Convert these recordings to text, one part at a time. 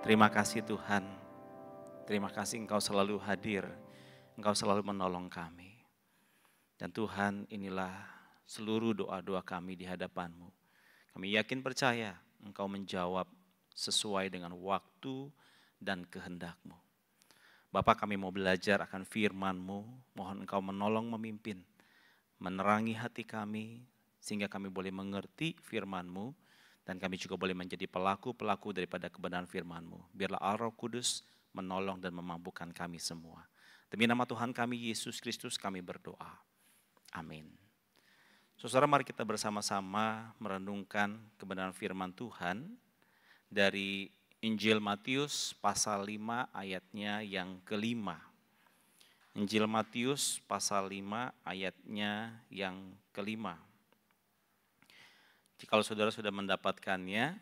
Terima kasih Tuhan, terima kasih Engkau selalu hadir, Engkau selalu menolong kami. Dan Tuhan, inilah seluruh doa-doa kami di hadapan-Mu. Kami yakin percaya Engkau menjawab sesuai dengan waktu dan kehendak-Mu. Bapak, kami mau belajar akan firman-Mu, mohon Engkau menolong memimpin, menerangi hati kami, sehingga kami boleh mengerti firman-Mu, dan kami juga boleh menjadi pelaku-pelaku daripada kebenaran firman-Mu. Biarlah Allah Roh Kudus menolong dan memampukan kami semua. Demi nama Tuhan kami, Yesus Kristus, kami berdoa. Amin. Saudara, mari kita bersama-sama merenungkan kebenaran firman Tuhan dari Injil Matius pasal 5 ayatnya yang kelima. Injil Matius pasal 5 ayatnya yang kelima. Kalau saudara sudah mendapatkannya,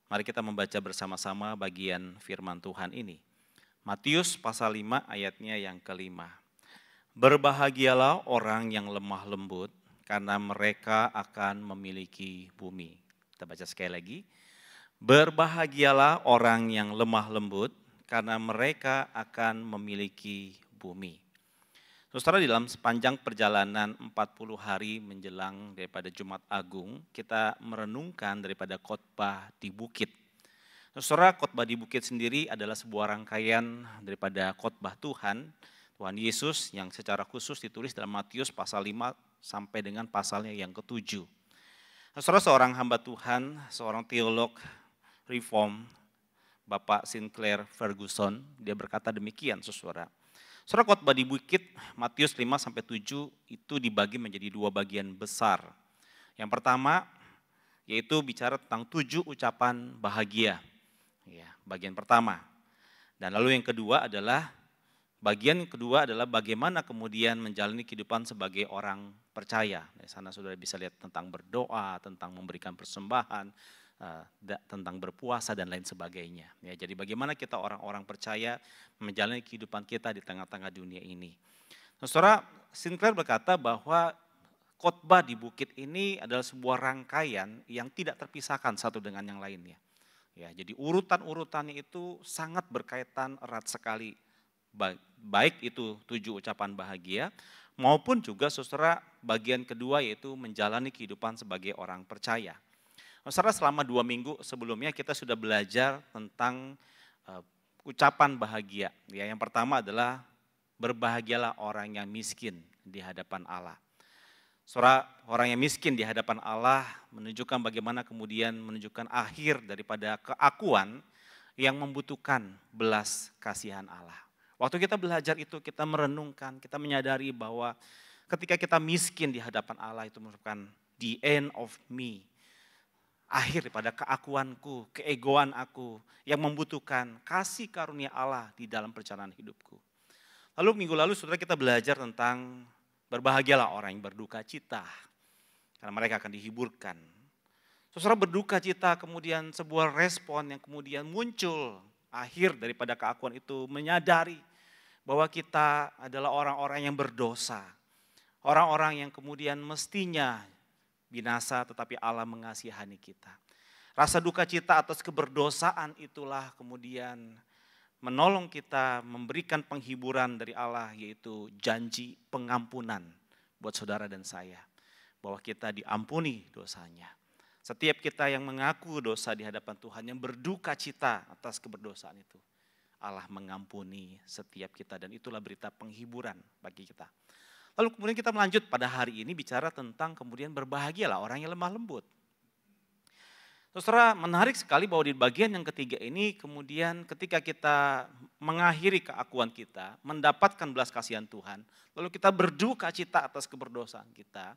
mari kita membaca bersama-sama bagian firman Tuhan ini. Matius pasal 5 ayatnya yang kelima. Berbahagialah orang yang lemah lembut, karena mereka akan memiliki bumi. Kita baca sekali lagi. Berbahagialah orang yang lemah lembut, karena mereka akan memiliki bumi. Saudara, di dalam sepanjang perjalanan 40 hari menjelang daripada Jumat Agung, kita merenungkan daripada khotbah di bukit. Saudara, khotbah di bukit sendiri adalah sebuah rangkaian daripada khotbah Tuhan Yesus yang secara khusus ditulis dalam Matius pasal 5 sampai dengan pasalnya yang ke-7. Saudara, seorang hamba Tuhan, seorang teolog reform, Bapak Sinclair Ferguson, dia berkata demikian, saudara. Saudara, khotbah di bukit Matius 5 sampai 7 itu dibagi menjadi dua bagian besar. Yang pertama yaitu bicara tentang 7 ucapan bahagia. Ya, bagian pertama. Dan lalu yang kedua adalah bagaimana kemudian menjalani kehidupan sebagai orang percaya. Di sana saudara bisa lihat tentang berdoa, tentang memberikan persembahan, tentang berpuasa dan lain sebagainya. Ya, jadi bagaimana kita orang-orang percaya menjalani kehidupan kita di tengah-tengah dunia ini. Nah, saudara, Sinclair berkata bahwa khotbah di bukit ini adalah sebuah rangkaian yang tidak terpisahkan satu dengan yang lainnya. Ya, jadi urutan-urutannya itu sangat berkaitan erat sekali. Baik itu 7 ucapan bahagia maupun juga saudara bagian kedua yaitu menjalani kehidupan sebagai orang percaya. Saudara, selama 2 minggu sebelumnya kita sudah belajar tentang ucapan bahagia. Ya, yang pertama adalah berbahagialah orang yang miskin di hadapan Allah. Saudara, orang yang miskin di hadapan Allah menunjukkan bagaimana kemudian menunjukkan akhir daripada keakuan yang membutuhkan belas kasihan Allah. Waktu kita belajar itu kita merenungkan, kita menyadari bahwa ketika kita miskin di hadapan Allah itu merupakan the end of me. Akhir daripada keakuanku, keegoan aku yang membutuhkan kasih karunia Allah di dalam perjalanan hidupku. Lalu minggu lalu saudara kita belajar tentang berbahagialah orang yang berduka cita karena mereka akan dihiburkan. Saudara, berduka cita kemudian sebuah respon yang kemudian muncul akhir daripada keakuan itu menyadari bahwa kita adalah orang-orang yang berdosa. Orang-orang yang kemudian mestinya binasa tetapi Allah mengasihani kita. Rasa duka cita atas keberdosaan itulah kemudian menolong kita memberikan penghiburan dari Allah yaitu janji pengampunan buat saudara dan saya. Bahwa kita diampuni dosanya. Setiap kita yang mengaku dosa di hadapan Tuhan yang berduka cita atas keberdosaan itu. Allah mengampuni setiap kita dan itulah berita penghiburan bagi kita. Lalu kemudian kita melanjut pada hari ini bicara tentang kemudian berbahagialah orang yang lemah lembut. Saudara, menarik sekali bahwa di bagian yang ketiga ini kemudian ketika kita mengakhiri keakuan kita, mendapatkan belas kasihan Tuhan, lalu kita berduka cita atas keberdosaan kita,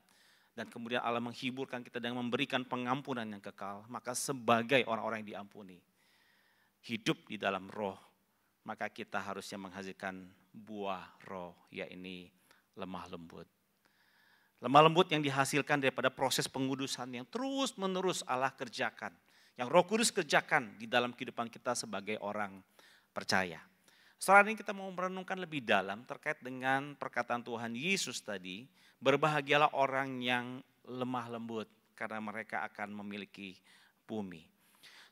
dan kemudian Allah menghiburkan kita dengan memberikan pengampunan yang kekal, maka sebagai orang-orang yang diampuni, hidup di dalam roh, maka kita harusnya menghasilkan buah roh, yaitu lemah lembut. Lemah lembut yang dihasilkan daripada proses pengudusan yang terus menerus Allah kerjakan. Yang Roh Kudus kerjakan di dalam kehidupan kita sebagai orang percaya. Setelah ini kita mau merenungkan lebih dalam terkait dengan perkataan Tuhan Yesus tadi. Berbahagialah orang yang lemah lembut karena mereka akan memiliki bumi.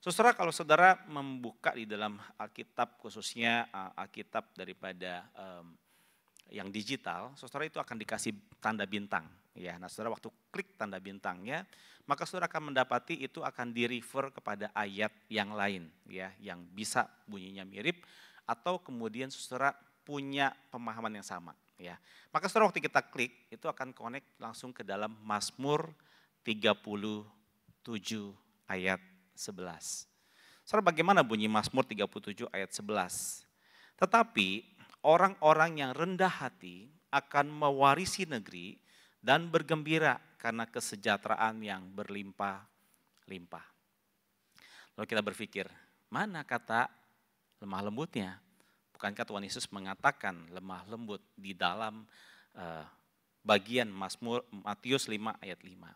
Saudara, kalau saudara membuka di dalam Alkitab, khususnya Alkitab daripada yang digital, saudara itu akan dikasih tanda bintang. Ya, nah saudara waktu klik tanda bintangnya, maka saudara akan mendapati itu akan di-refer kepada ayat yang lain, ya, yang bisa bunyinya mirip, atau kemudian saudara punya pemahaman yang sama. Ya, maka saudara waktu kita klik, itu akan connect langsung ke dalam Mazmur 37 ayat 11. Saudara, bagaimana bunyi Mazmur 37 ayat 11? Tetapi orang-orang yang rendah hati akan mewarisi negeri dan bergembira karena kesejahteraan yang berlimpah-limpah. Lalu kita berpikir, mana kata lemah lembutnya? Bukankah Tuhan Yesus mengatakan lemah lembut di dalam bagian Mazmur Matius 5 ayat 5.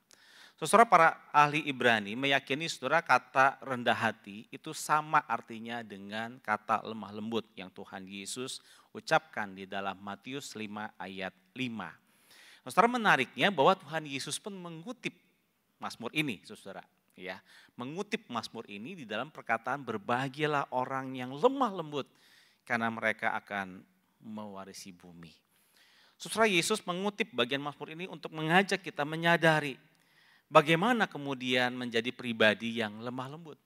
Saudara, para ahli Ibrani meyakini saudara kata rendah hati itu sama artinya dengan kata lemah lembut yang Tuhan Yesus ucapkan di dalam Matius 5 ayat 5. Saudara, menariknya bahwa Tuhan Yesus pun mengutip Mazmur ini, saudara. Ya, mengutip Mazmur ini di dalam perkataan berbahagialah orang yang lemah lembut karena mereka akan mewarisi bumi. Saudara, Yesus mengutip bagian Mazmur ini untuk mengajak kita menyadari bagaimana kemudian menjadi pribadi yang lemah lembut.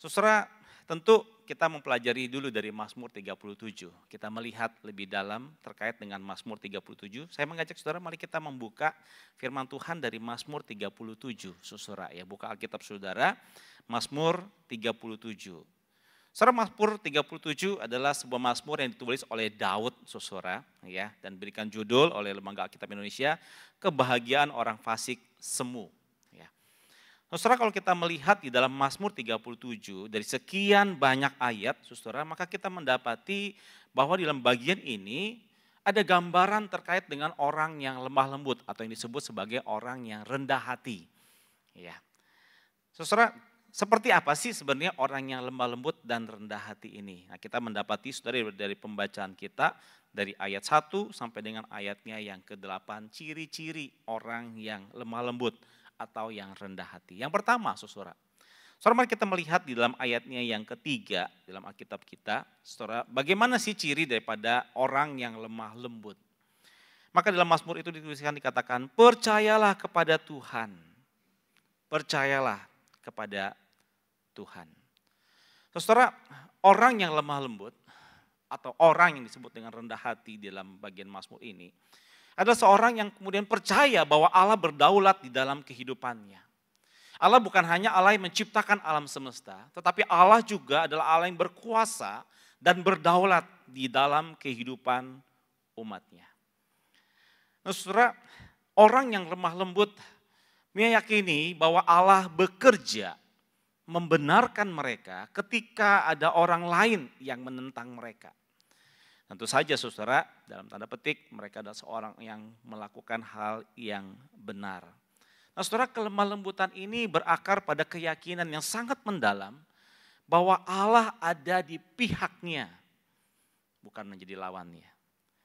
Saudara, tentu kita mempelajari dulu dari Mazmur 37. Kita melihat lebih dalam terkait dengan Mazmur 37. Saya mengajak saudara, mari kita membuka firman Tuhan dari Mazmur 37. Saudara, ya, buka Alkitab saudara, Mazmur 37. Saudara, Mazmur 37 adalah sebuah Mazmur yang ditulis oleh Daud, saudara, ya, dan diberikan judul oleh Lembaga Alkitab Indonesia, Kebahagiaan Orang Fasik Semu. Ya. Saudara, kalau kita melihat di dalam Mazmur 37 dari sekian banyak ayat, saudara, maka kita mendapati bahwa di dalam bagian ini ada gambaran terkait dengan orang yang lemah lembut atau yang disebut sebagai orang yang rendah hati. Ya. Saudara, seperti apa sih sebenarnya orang yang lemah lembut dan rendah hati ini? Nah, kita mendapati saudara dari pembacaan kita dari ayat 1 sampai dengan ayatnya yang ke-8, ciri-ciri orang yang lemah lembut atau yang rendah hati. Yang pertama, saudara, mari kita melihat di dalam ayatnya yang ketiga dalam Alkitab kita, saudara, bagaimana sih ciri daripada orang yang lemah lembut? Maka dalam Mazmur itu dituliskan dikatakan, percayalah kepada Tuhan. Percayalah kepada Tuhan. Saudara, orang yang lemah lembut atau orang yang disebut dengan rendah hati dalam bagian Mazmur ini adalah seorang yang kemudian percaya bahwa Allah berdaulat di dalam kehidupannya. Allah bukan hanya Allah yang menciptakan alam semesta, tetapi Allah juga adalah Allah yang berkuasa dan berdaulat di dalam kehidupan umatnya. Nah, saudara, orang yang lemah lembut meyakini bahwa Allah bekerja membenarkan mereka ketika ada orang lain yang menentang mereka. Tentu saja saudara, dalam tanda petik mereka adalah seorang yang melakukan hal yang benar. Nah, saudara, kelemah lembutan ini berakar pada keyakinan yang sangat mendalam bahwa Allah ada di pihaknya, bukan menjadi lawannya.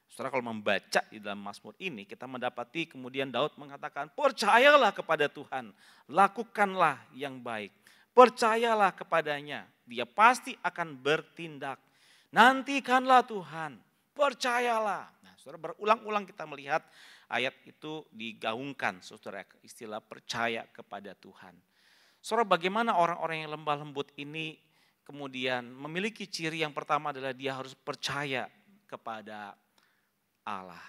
Saudara, kalau membaca di dalam Mazmur ini, kita mendapati kemudian Daud mengatakan, percayalah kepada Tuhan, lakukanlah yang baik. Percayalah kepadanya, dia pasti akan bertindak. Nantikanlah Tuhan, percayalah. Nah, saudara, berulang-ulang kita melihat ayat itu digaungkan, saudara, istilah percaya kepada Tuhan. Saudara, bagaimana orang-orang yang lemah lembut ini kemudian memiliki ciri yang pertama adalah dia harus percaya kepada Allah.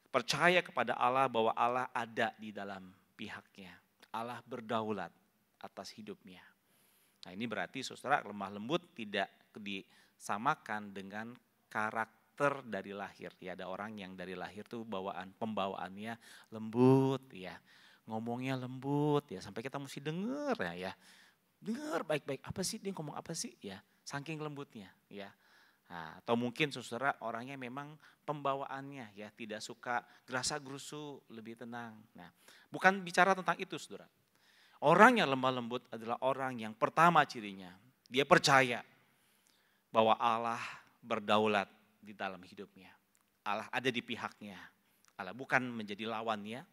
Percaya kepada Allah bahwa Allah ada di dalam pihaknya. Allah berdaulat atas hidupnya. Nah, ini berarti saudara, lemah lembut tidak disamakan dengan karakter dari lahir. Ya, ada orang yang dari lahir tuh pembawaannya lembut ya. Ngomongnya lembut ya, sampai kita mesti dengar ya. Dengar baik-baik, apa sih dia ngomong apa sih ya, saking lembutnya ya. Nah, atau mungkin saudara orangnya memang pembawaannya ya tidak suka gerasa-gerusu, lebih tenang. Nah, bukan bicara tentang itu saudara. Orang yang lemah lembut adalah orang yang pertama cirinya, dia percaya bahwa Allah berdaulat di dalam hidupnya. Allah ada di pihaknya. Allah bukan menjadi lawannya,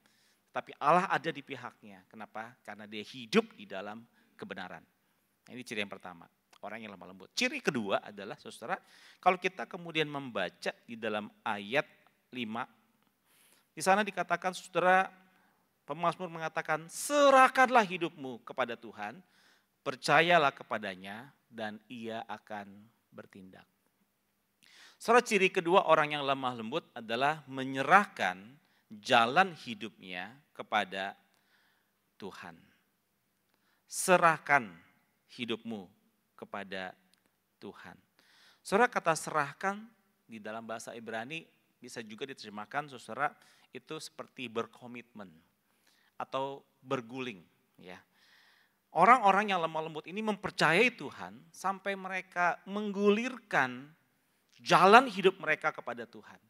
tapi Allah ada di pihaknya. Kenapa? Karena dia hidup di dalam kebenaran. Nah, ini ciri yang pertama, orang yang lemah lembut. Ciri kedua adalah saudara, kalau kita kemudian membaca di dalam ayat 5, di sana dikatakan saudara, pemazmur mengatakan, serahkanlah hidupmu kepada Tuhan, percayalah kepadanya dan ia akan bertindak. Saudara, ciri kedua orang yang lemah lembut adalah menyerahkan jalan hidupnya kepada Tuhan. Serahkan hidupmu kepada Tuhan. Saudara, kata serahkan di dalam bahasa Ibrani bisa juga diterjemahkan saudara itu seperti berkomitmen atau berguling, ya. Orang-orang yang lemah lembut ini mempercayai Tuhan sampai mereka menggulirkan jalan hidup mereka kepada Tuhan.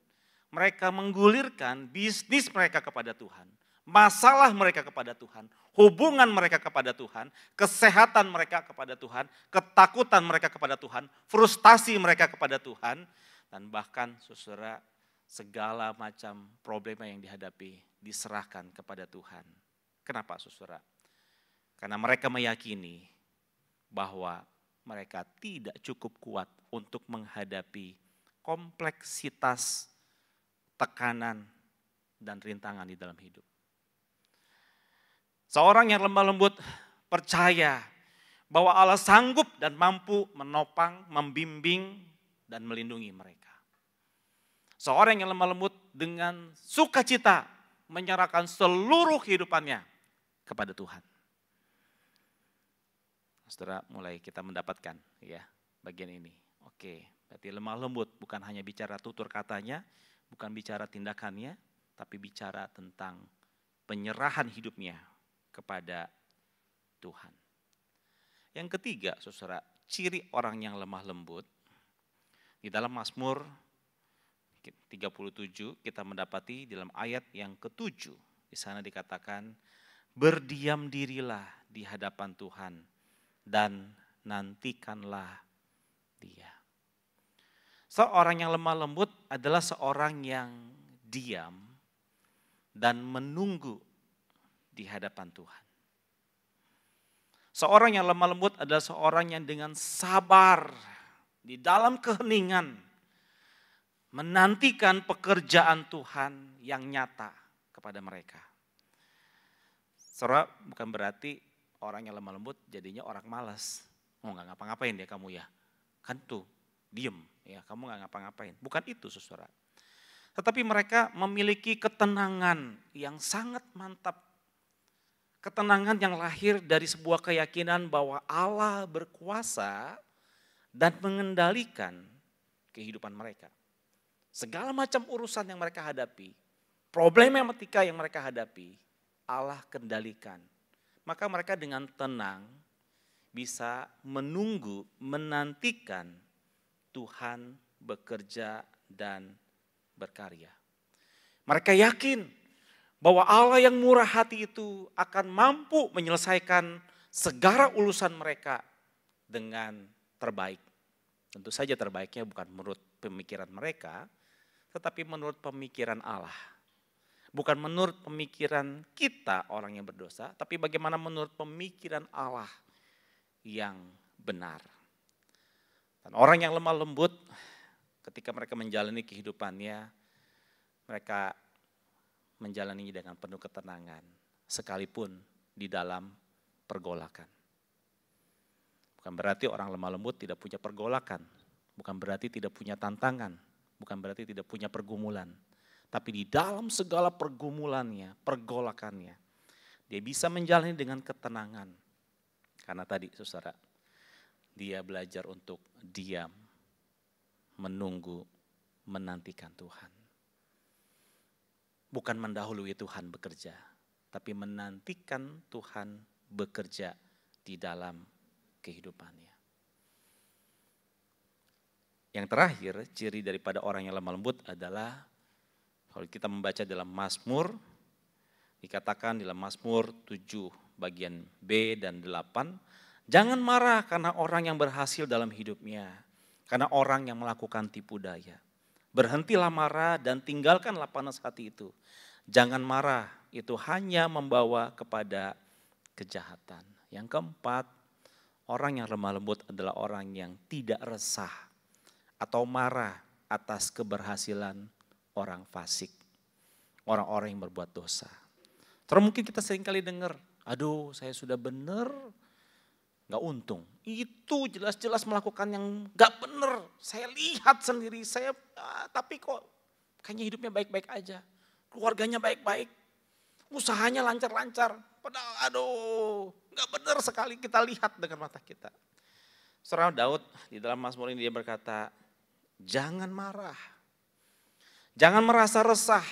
Mereka menggulirkan bisnis mereka kepada Tuhan. Masalah mereka kepada Tuhan. Hubungan mereka kepada Tuhan. Kesehatan mereka kepada Tuhan. Ketakutan mereka kepada Tuhan. Frustasi mereka kepada Tuhan. Dan bahkan saudara, segala macam problema yang dihadapi diserahkan kepada Tuhan. Kenapa saudara? Karena mereka meyakini bahwa mereka tidak cukup kuat untuk menghadapi kompleksitas, tekanan, dan rintangan di dalam hidup. Seorang yang lemah lembut percaya bahwa Allah sanggup dan mampu menopang, membimbing, dan melindungi mereka. Seorang yang lemah lembut dengan sukacita menyerahkan seluruh kehidupannya kepada Tuhan. Saudara, mulai kita mendapatkan ya bagian ini. Oke, berarti lemah lembut bukan hanya bicara tutur katanya, bukan bicara tindakannya, tapi bicara tentang penyerahan hidupnya kepada Tuhan. Yang ketiga, saudara, ciri orang yang lemah lembut, di dalam Mazmur 37 kita mendapati dalam ayat yang ke-7, di sana dikatakan, berdiam dirilah di hadapan Tuhan dan nantikanlah Dia. Seorang yang lemah lembut adalah seorang yang diam dan menunggu di hadapan Tuhan. Seorang yang lemah lembut adalah seorang yang dengan sabar di dalam keheningan menantikan pekerjaan Tuhan yang nyata kepada mereka. Saudara, bukan berarti orang yang lemah lembut jadinya orang malas. Oh, nggak ngapa-ngapain ya kamu ya. Kan tuh, diem ya, kamu nggak ngapa-ngapain. Bukan itu saudara. Tetapi mereka memiliki ketenangan yang sangat mantap. Ketenangan yang lahir dari sebuah keyakinan bahwa Allah berkuasa dan mengendalikan kehidupan mereka. Segala macam urusan yang mereka hadapi, problematika yang mereka hadapi, Allah kendalikan. Maka mereka dengan tenang bisa menunggu, menantikan Tuhan bekerja dan berkarya. Mereka yakin bahwa Allah yang murah hati itu akan mampu menyelesaikan segala urusan mereka dengan terbaik. Tentu saja terbaiknya bukan menurut pemikiran mereka, tetapi menurut pemikiran Allah. Bukan menurut pemikiran kita orang yang berdosa, tapi bagaimana menurut pemikiran Allah yang benar. Dan orang yang lemah lembut ketika mereka menjalani kehidupannya, mereka menjalani dengan penuh ketenangan sekalipun di dalam pergolakan. Bukan berarti orang lemah lembut tidak punya pergolakan, bukan berarti tidak punya tantangan, bukan berarti tidak punya pergumulan. Tapi di dalam segala pergumulannya, pergolakannya, dia bisa menjalani dengan ketenangan. Karena tadi saudara, dia belajar untuk diam, menunggu, menantikan Tuhan. Bukan mendahului Tuhan bekerja, tapi menantikan Tuhan bekerja di dalam kehidupannya. Yang terakhir, ciri daripada orang yang lemah lembut adalah kalau kita membaca dalam Mazmur, dikatakan dalam Mazmur 7 bagian B dan 8, jangan marah karena orang yang berhasil dalam hidupnya, karena orang yang melakukan tipu daya. Berhentilah marah dan tinggalkanlah panas hati itu. Jangan marah, itu hanya membawa kepada kejahatan. Yang keempat, orang yang lemah lembut adalah orang yang tidak resah atau marah atas keberhasilan orang fasik, orang-orang yang berbuat dosa. Terus mungkin kita sering kali dengar, aduh saya sudah benar, gak untung. Itu jelas-jelas melakukan yang gak benar. Saya lihat sendiri, tapi kok kayaknya hidupnya baik-baik aja. Keluarganya baik-baik, usahanya lancar-lancar. Padahal aduh gak benar sekali kita lihat dengan mata kita. Saudara Daud di dalam Mazmur ini dia berkata, jangan marah, jangan merasa resah.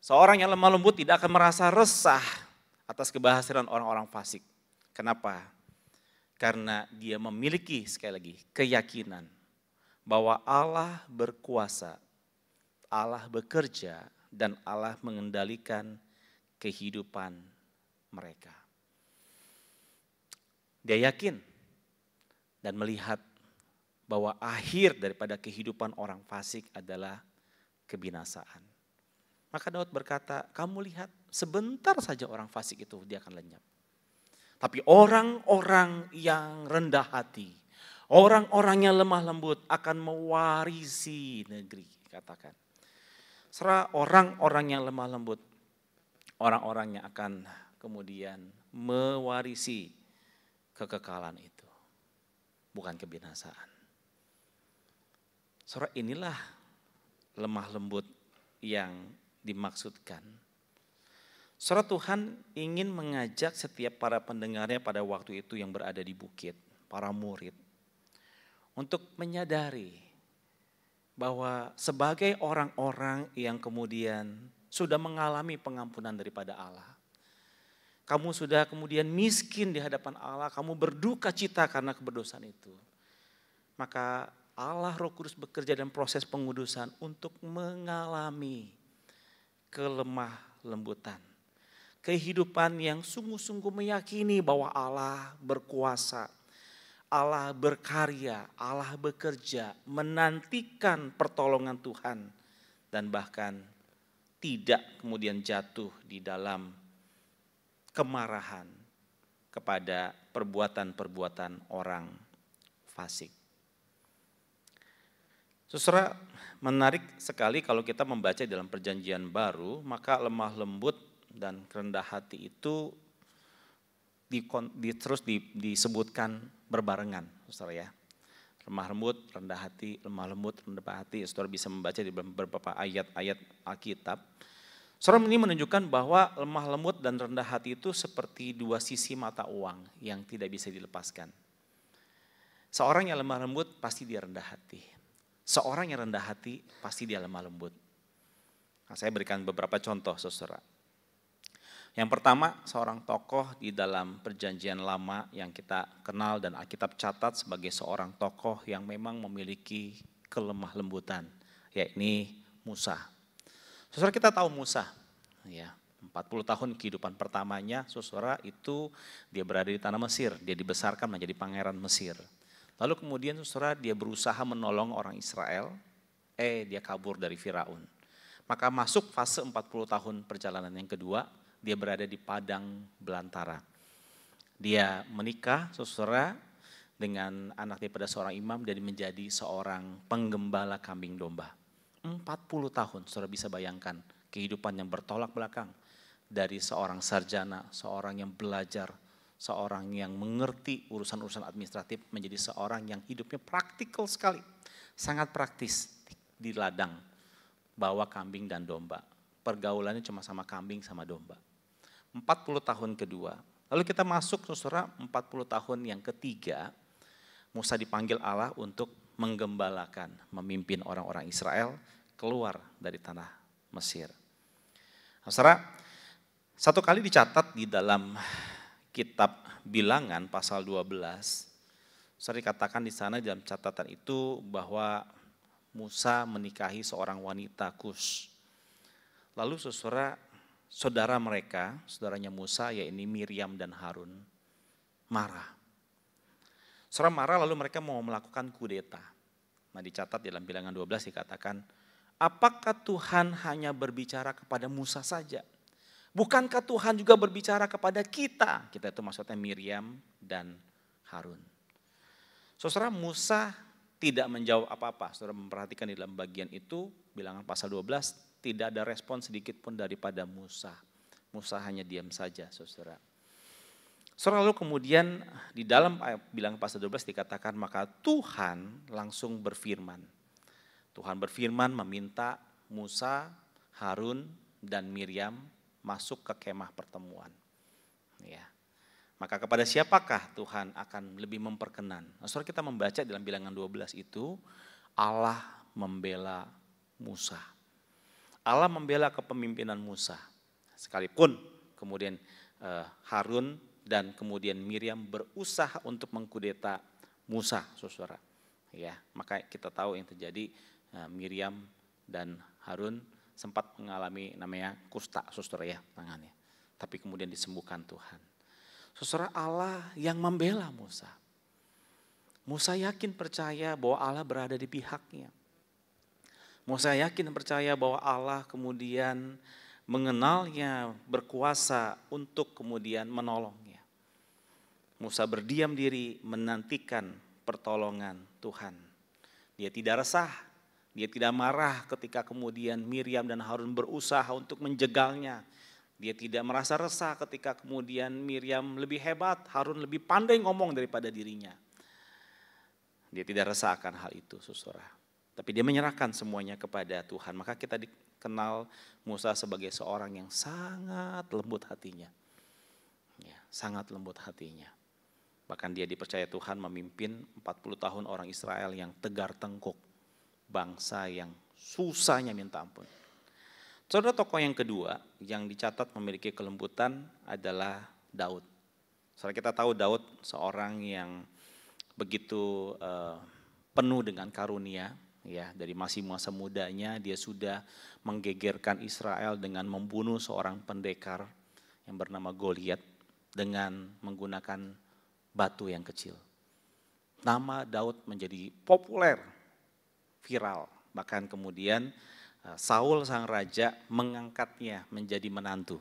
Seorang yang lemah lembut tidak akan merasa resah atas keberhasilan orang-orang fasik. Kenapa? Karena dia memiliki sekali lagi keyakinan bahwa Allah berkuasa, Allah bekerja, dan Allah mengendalikan kehidupan mereka. Dia yakin dan melihat bahwa akhir daripada kehidupan orang fasik adalah kebinasaan. Maka Daud berkata, kamu lihat sebentar saja orang fasik itu dia akan lenyap. Tapi orang-orang yang rendah hati, orang-orang yang lemah lembut akan mewarisi negeri, katakan. Serta orang-orang yang lemah lembut, orang-orang yang akan kemudian mewarisi kekekalan itu, bukan kebinasaan. Saudara, inilah lemah lembut yang dimaksudkan. Saudara, Tuhan ingin mengajak setiap para pendengarnya pada waktu itu yang berada di bukit, para murid, untuk menyadari bahwa sebagai orang-orang yang kemudian sudah mengalami pengampunan daripada Allah, kamu sudah kemudian miskin di hadapan Allah, kamu berduka cita karena keberdosaan itu, maka Allah Roh Kudus bekerja dalam proses pengudusan untuk mengalami kelemah lembutan. Kehidupan yang sungguh-sungguh meyakini bahwa Allah berkuasa, Allah berkarya, Allah bekerja, menantikan pertolongan Tuhan. Dan bahkan tidak kemudian jatuh di dalam kemarahan kepada perbuatan-perbuatan orang fasik. Saudara, menarik sekali kalau kita membaca dalam perjanjian baru, maka lemah lembut dan rendah hati itu terus disebutkan berbarengan, saudara ya. Lemah lembut, rendah hati, lemah lembut, rendah hati. Saudara bisa membaca di beberapa ayat-ayat Alkitab. Saudara, ini menunjukkan bahwa lemah lembut dan rendah hati itu seperti dua sisi mata uang yang tidak bisa dilepaskan. Seorang yang lemah lembut pasti dia rendah hati. Seorang yang rendah hati pasti dia lemah lembut. Nah, saya berikan beberapa contoh, saudara. Yang pertama, seorang tokoh di dalam perjanjian lama yang kita kenal dan Alkitab catat sebagai seorang tokoh yang memang memiliki kelemah lembutan, yakni Musa. Saudara, kita tahu Musa, ya, 40 tahun kehidupan pertamanya, saudara, itu dia berada di tanah Mesir, dia dibesarkan menjadi pangeran Mesir. Lalu kemudian saudara dia berusaha menolong orang Israel, dia kabur dari Firaun. Maka masuk fase 40 tahun perjalanan yang kedua, dia berada di padang belantara. Dia menikah saudara dengan anak daripada seorang imam dan menjadi seorang penggembala kambing domba. 40 tahun saudara bisa bayangkan kehidupan yang bertolak belakang. Dari seorang sarjana, seorang yang belajar, seorang yang mengerti urusan-urusan administratif menjadi seorang yang hidupnya praktikal sekali. Sangat praktis di ladang, bawa kambing dan domba. Pergaulannya cuma sama kambing sama domba. 40 tahun kedua. Lalu kita masuk saudara 40 tahun yang ketiga. Musa dipanggil Allah untuk menggembalakan, memimpin orang-orang Israel keluar dari tanah Mesir. Saudara, satu kali dicatat di dalam kitab Bilangan pasal 12, saudara dikatakan di sana dalam catatan itu bahwa Musa menikahi seorang wanita Kus. Lalu saudara mereka, saudaranya Musa yaitu Miriam dan Harun marah. Saudara marah lalu mereka mau melakukan kudeta. Nah dicatat dalam Bilangan 12 dikatakan, apakah Tuhan hanya berbicara kepada Musa saja? Bukankah Tuhan juga berbicara kepada kita? Kita itu maksudnya Miriam dan Harun. Saudara, Musa tidak menjawab apa-apa. Saudara memperhatikan di dalam bagian itu, bilangan pasal 12, tidak ada respon sedikit pun daripada Musa. Musa hanya diam saja, saudara. Saudara, lalu kemudian di dalam bilangan pasal 12 dikatakan, maka Tuhan langsung berfirman. Tuhan berfirman meminta Musa, Harun, dan Miriam masuk ke kemah pertemuan. Ya. Maka kepada siapakah Tuhan akan lebih memperkenan? Nah, saudara, kita membaca dalam bilangan 12 itu, Allah membela Musa. Allah membela kepemimpinan Musa. Sekalipun kemudian Harun dan kemudian Miriam berusaha untuk mengkudeta Musa, saudara. Ya, maka kita tahu yang terjadi, Miriam dan Harun sempat mengalami namanya kusta, saudara ya, tangannya. Tapi kemudian disembuhkan Tuhan. Saudara, Allah yang membela Musa. Musa yakin percaya bahwa Allah berada di pihaknya. Musa yakin percaya bahwa Allah kemudian mengenalnya, berkuasa untuk kemudian menolongnya. Musa berdiam diri menantikan pertolongan Tuhan. Dia tidak resah, dia tidak marah ketika kemudian Miriam dan Harun berusaha untuk menjegalnya. Dia tidak merasa resah ketika kemudian Miriam lebih hebat, Harun lebih pandai ngomong daripada dirinya. Dia tidak resah akan hal itu, saudara. Tapi dia menyerahkan semuanya kepada Tuhan. Maka kita dikenal Musa sebagai seorang yang sangat lembut hatinya. Ya, sangat lembut hatinya. Bahkan dia dipercaya Tuhan memimpin 40 tahun orang Israel yang tegar tengkuk. Bangsa yang susahnya minta ampun. Saudara, tokoh yang kedua yang dicatat memiliki kelembutan adalah Daud. Saudara, kita tahu Daud seorang yang begitu penuh dengan karunia, ya, dari masih masa mudanya dia sudah menggegerkan Israel dengan membunuh seorang pendekar yang bernama Goliat dengan menggunakan batu yang kecil. Nama Daud menjadi populer, viral, bahkan kemudian Saul sang raja mengangkatnya menjadi menantu,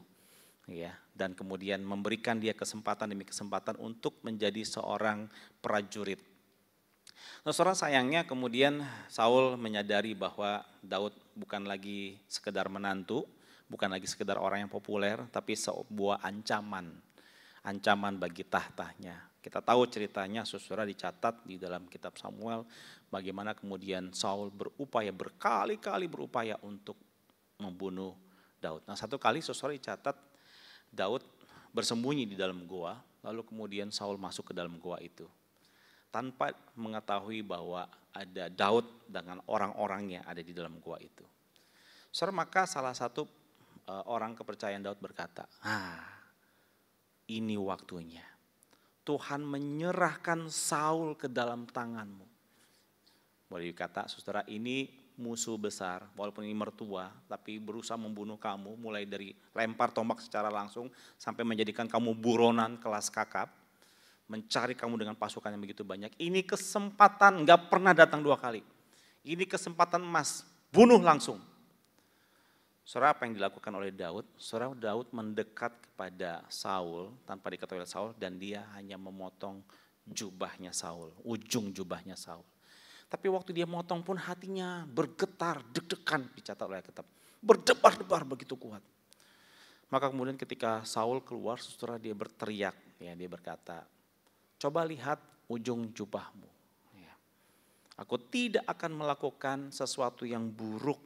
ya, dan kemudian memberikan dia kesempatan demi kesempatan untuk menjadi seorang prajurit. Nah, saudara, sayangnya kemudian Saul menyadari bahwa Daud bukan lagi sekedar menantu, bukan lagi sekedar orang yang populer, tapi sebuah ancaman bagi tahtanya. Kita tahu ceritanya, saudara, dicatat di dalam kitab Samuel, bagaimana kemudian Saul berkali-kali berupaya untuk membunuh Daud. Nah, satu kali, saudara, dicatat Daud bersembunyi di dalam goa, lalu kemudian Saul masuk ke dalam goa itu. Tanpa mengetahui bahwa ada Daud dengan orang-orangnya ada di dalam goa itu. Saudara, maka salah satu orang kepercayaan Daud berkata, ini waktunya. Tuhan menyerahkan Saul ke dalam tanganmu. Boleh dikata, saudara, ini musuh besar, walaupun ini mertua, tapi berusaha membunuh kamu, mulai dari lempar tombak secara langsung, sampai menjadikan kamu buronan kelas kakap, mencari kamu dengan pasukan yang begitu banyak. Ini kesempatan, gak pernah datang 2 kali. Ini kesempatan emas, bunuh langsung. Saudara, apa yang dilakukan oleh Daud? Saudara, Daud mendekat kepada Saul tanpa diketahui oleh Saul, dan dia hanya memotong jubahnya Saul, ujung jubahnya Saul. Tapi waktu dia motong pun hatinya bergetar, deg-degan, dicatat oleh kitab. Berdebar-debar begitu kuat. Maka kemudian ketika Saul keluar, saudara, dia berteriak, ya, dia berkata, coba lihat ujung jubahmu. Ya. Aku tidak akan melakukan sesuatu yang buruk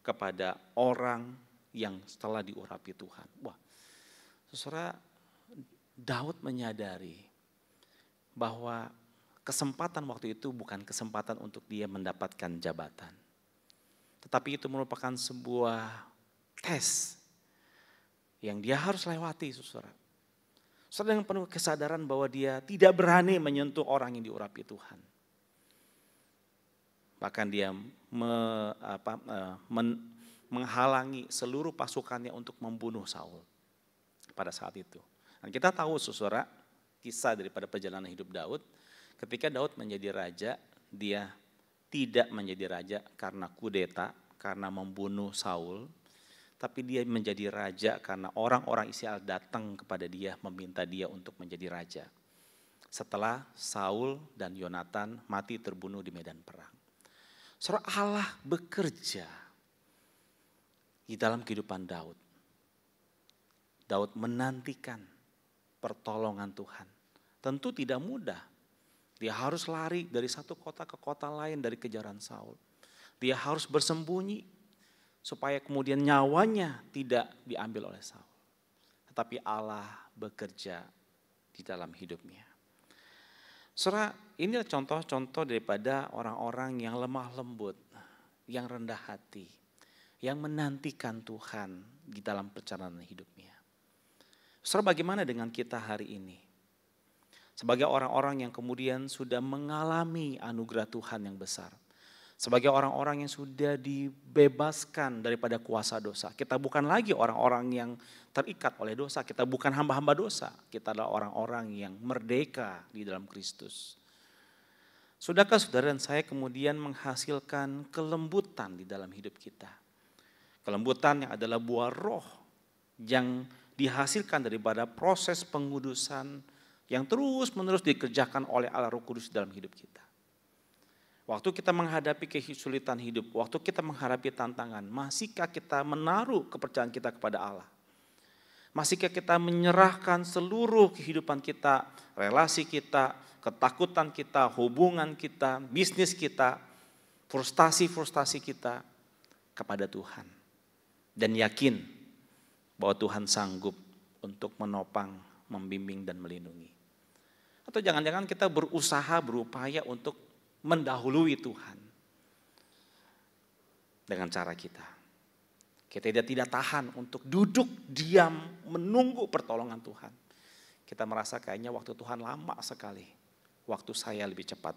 kepada orang yang setelah diurapi Tuhan. Wah, saudara, Daud menyadari bahwa kesempatan waktu itu bukan kesempatan untuk dia mendapatkan jabatan. Tetapi itu merupakan sebuah tes yang dia harus lewati, saudara. Saudara, dengan penuh kesadaran bahwa dia tidak berani menyentuh orang yang diurapi Tuhan. Bahkan dia menghalangi seluruh pasukannya untuk membunuh Saul pada saat itu. Dan kita tahu, saudara, kisah daripada perjalanan hidup Daud. Ketika Daud menjadi raja, dia tidak menjadi raja karena kudeta, karena membunuh Saul. Tapi dia menjadi raja karena orang-orang Israel datang kepada dia, meminta dia untuk menjadi raja. setelah Saul dan Yonatan mati terbunuh di medan perang. Saudara, Allah bekerja di dalam kehidupan Daud. Daud menantikan pertolongan Tuhan. Tentu tidak mudah. Dia harus lari dari satu kota ke kota lain dari kejaran Saul. Dia harus bersembunyi supaya kemudian nyawanya tidak diambil oleh Saul. Tetapi Allah bekerja di dalam hidupnya. Saudara, inilah contoh-contoh daripada orang-orang yang lemah lembut, yang rendah hati, yang menantikan Tuhan di dalam perjalanan hidupnya. Saudara, bagaimana dengan kita hari ini? Sebagai orang-orang yang kemudian sudah mengalami anugerah Tuhan yang besar. Sebagai orang-orang yang sudah dibebaskan daripada kuasa dosa. Kita bukan lagi orang-orang yang terikat oleh dosa. Kita bukan hamba-hamba dosa. Kita adalah orang-orang yang merdeka di dalam Kristus. Sudahkah saudara dan saya kemudian menghasilkan kelembutan di dalam hidup kita? Kelembutan yang adalah buah roh yang dihasilkan daripada proses pengudusan yang terus-menerus dikerjakan oleh Allah Roh Kudus dalam hidup kita. Waktu kita menghadapi kesulitan hidup, waktu kita menghadapi tantangan, masihkah kita menaruh kepercayaan kita kepada Allah? Masihkah kita menyerahkan seluruh kehidupan kita, relasi kita, ketakutan kita, hubungan kita, bisnis kita, frustasi-frustasi kita kepada Tuhan? Dan yakin bahwa Tuhan sanggup untuk menopang, membimbing dan melindungi. Atau jangan-jangan kita berusaha, berupaya untuk mendahului Tuhan dengan cara kita. Kita tidak tahan untuk duduk diam menunggu pertolongan Tuhan. Kita merasa kayaknya waktu Tuhan lama sekali. Waktu saya lebih cepat.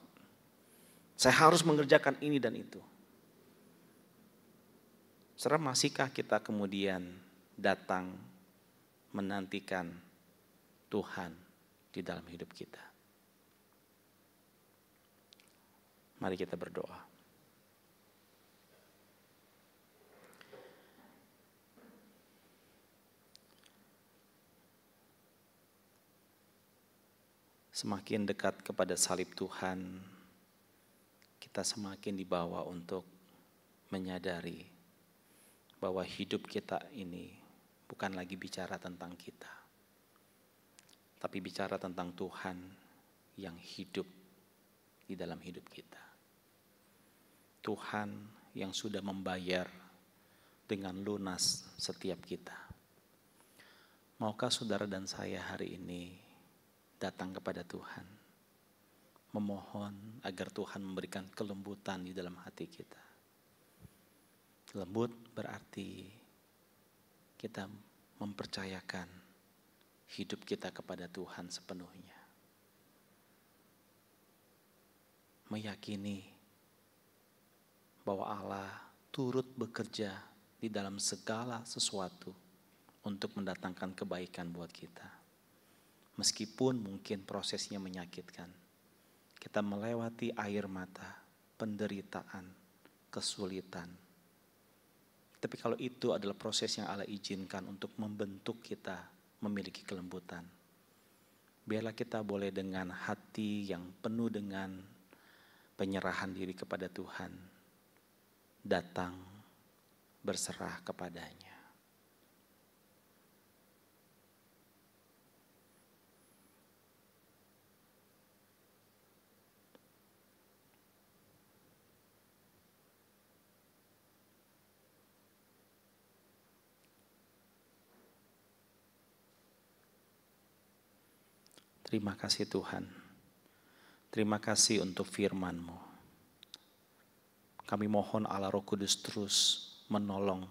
Saya harus mengerjakan ini dan itu. Saudara, masihkah kita kemudian datang menantikan Tuhan di dalam hidup kita? Mari kita berdoa. Semakin dekat kepada salib Tuhan, kita semakin dibawa untuk menyadari bahwa hidup kita ini bukan lagi bicara tentang kita, tapi bicara tentang Tuhan yang hidup di dalam hidup kita. Tuhan yang sudah membayar dengan lunas setiap kita. Maukah saudara dan saya hari ini datang kepada Tuhan, memohon agar Tuhan memberikan kelembutan di dalam hati kita. Lembut berarti kita mempercayakan hidup kita kepada Tuhan sepenuhnya. Meyakini bahwa Allah turut bekerja di dalam segala sesuatu untuk mendatangkan kebaikan buat kita. Meskipun mungkin prosesnya menyakitkan, kita melewati air mata, penderitaan, kesulitan. Tapi kalau itu adalah proses yang Allah izinkan untuk membentuk kita memiliki kelembutan, biarlah kita boleh dengan hati yang penuh dengan penyerahan diri kepada Tuhan, datang berserah kepadanya. Terima kasih Tuhan. Terima kasih untuk firman-Mu. Kami mohon Allah Roh Kudus terus menolong,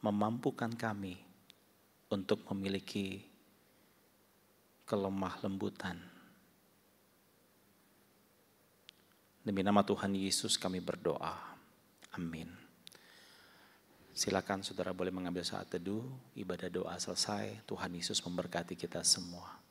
memampukan kami untuk memiliki kelemah lembutan. Demi nama Tuhan Yesus kami berdoa. Amin. Silakan saudara boleh mengambil saat teduh, ibadah doa selesai. Tuhan Yesus memberkati kita semua.